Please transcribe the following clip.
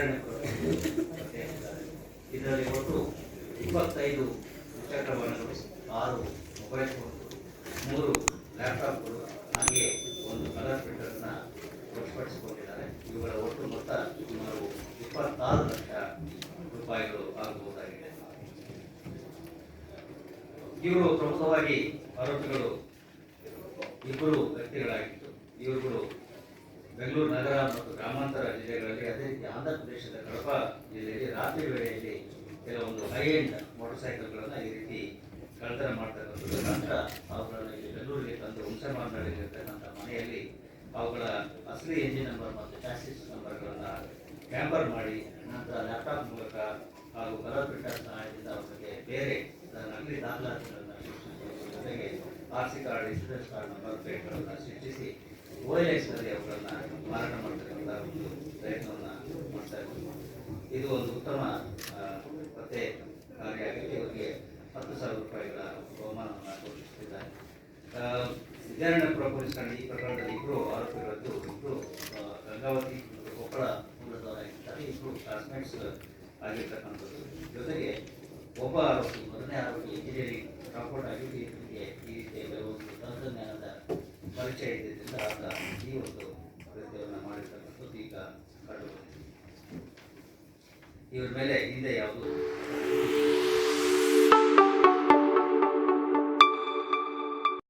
ವಿಚಾರಣೆ ಇದರಲ್ಲಿ ಒಟ್ಟು 25 ದ್ವಿಚಕ್ರ ವಾಹನಗಳು, 6 ಮೊಬೈಲ್ ಫೋನ್, 3 ಲ್ಯಾಪ್ಟಾಪ್ಗಳು, ಹಾಗೆ ಒಂದು ಕಲರ್ ಪ್ರಿಂಟರ್ನ ವಶಪಡಿಸಿಕೊಂಡಿದ್ದಾರೆ. ಇವುಗಳ ಒಟ್ಟು ಮೊತ್ತ ಸುಮಾರು 26 ಲಕ್ಷ ರೂಪಾಯಿಗಳು ಆಗಬಹುದಾಗಿದೆ. ಇವರು ಪ್ರಮುಖವಾಗಿ ಆರೋಪಿಗಳು ಇಬ್ಬರು ವ್ಯಕ್ತಿಗಳಾಗಿದ್ದು, ಇವರುಗಳು ಬೆಂಗಳೂರು ನಗರ ಮತ್ತು ಗ್ರಾಮಾಂತರ ಜಿಲ್ಲೆಗಳಲ್ಲಿ, ಅದೇ ರೀತಿ ಆಂಧ್ರ ಪ್ರದೇಶದ ಕಡಪ ಜಿಲ್ಲೆಯಲ್ಲಿ ರಾತ್ರಿ ವೇಳೆಯಲ್ಲಿ ಕೆಲವೊಂದು ಹೈ ಎಂಡ್ ಮೋಟರ್ ಸೈಕಲ್ಗಳನ್ನು ಈ ರೀತಿ ಕಳ್ಳತನ ಮಾಡ್ತಕ್ಕಂಥದ್ದು. ನಂತರ ಅವುಗಳನ್ನು ಇಲ್ಲಿ ಬೆಂಗಳೂರಿಗೆ ತಂದು ಹುಣಸೆಮಾರ್ನಲ್ಲಿರ್ತಕ್ಕಂಥ ಮನೆಯಲ್ಲಿ ಅವುಗಳ ಅಸಲಿ ಎಂಜಿನ್ ನಂಬರ್ ಮತ್ತು ಚಾಸಿಸ್ ನಂಬರ್ಗಳನ್ನು ಟ್ಯಾಂಪರ್ ಮಾಡಿ, ನಂತರ ಲ್ಯಾಪ್ಟಾಪ್ ಮೂಲಕ ಹಾಗೂ ಕಲರ್ ಪ್ರಿಂಟರ್ ಸಹಾಯದಿಂದ ಅವರಿಗೆ ಬೇರೆ ನಕಲಿ ದಾಖಲಾತಿಗಳನ್ನು ಸೃಷ್ಟಿಸುವ ಜೊತೆಗೆ RC card, insurance card number ಪ್ಲೇಟ್ಗಳನ್ನು ಸೃಷ್ಟಿಸಿ OLXನಲ್ಲಿ ಅವುಗಳನ್ನು ಮಾರಾಟ ಮಾಡ್ತಕ್ಕಂಥ ಒಂದು ಪ್ರಯತ್ನವನ್ನು ಮಾಡ್ತಾ ಇದ್ದೀವಿ. ಇದು ಒಂದು ಉತ್ತಮ ಪತ್ತೆ ಕಾರ್ಯಾಗಿದ್ದು ಇವರಿಗೆ 10,000 ರೂಪಾಯಿಗಳ ಬಹುಮಾನವನ್ನು ಘೋಷಿಸುತ್ತಿದ್ದಾರೆ. ವಿದ್ಯಾರಣ್ಯಪುರ ಪೊಲೀಸ್ ಠಾಣೆ ಈ ಪ್ರಕರಣದಲ್ಲಿ ಇಬ್ಬರು ಆರೋಪಿಗಳದ್ದು, ಇಬ್ಬರು ಗಂಗಾವತಿ ಮತ್ತು ಕೊಪ್ಪಳ ಮೂಲದವರಾಗಿದ್ದಾರೆ. ಇಬ್ಬರು ಕ್ಲಾಸ್ಮೇಟ್ಸ್ ಆಗಿರ್ತಕ್ಕಂಥದ್ದು. ಜೊತೆಗೆ ಒಬ್ಬ ಆರೋಪಿ, ಮೊದಲನೇ ಆರೋಪಿ ಇಂಜಿನಿಯರಿಂಗ್ ಡ್ರಾಪ್ಔಟ್ ಆಗಿ ಈ ರೀತಿಯ ಒಂದು ತಂತ್ರಜ್ಞಾನದ ಪರಿಚಯ ಇದ್ದಿದ್ದರಿಂದ ಆತ ಈ ಒಂದು ಕೃತ್ಯವನ್ನು ಮಾಡಿರ್ತಕ್ಕಂಥದ್ದು ಈಗ ಕಂಡುಬಂದಿದೆ. ಇವರ ಮೇಲೆ ಹಿಂದೆ ಯಾವುದು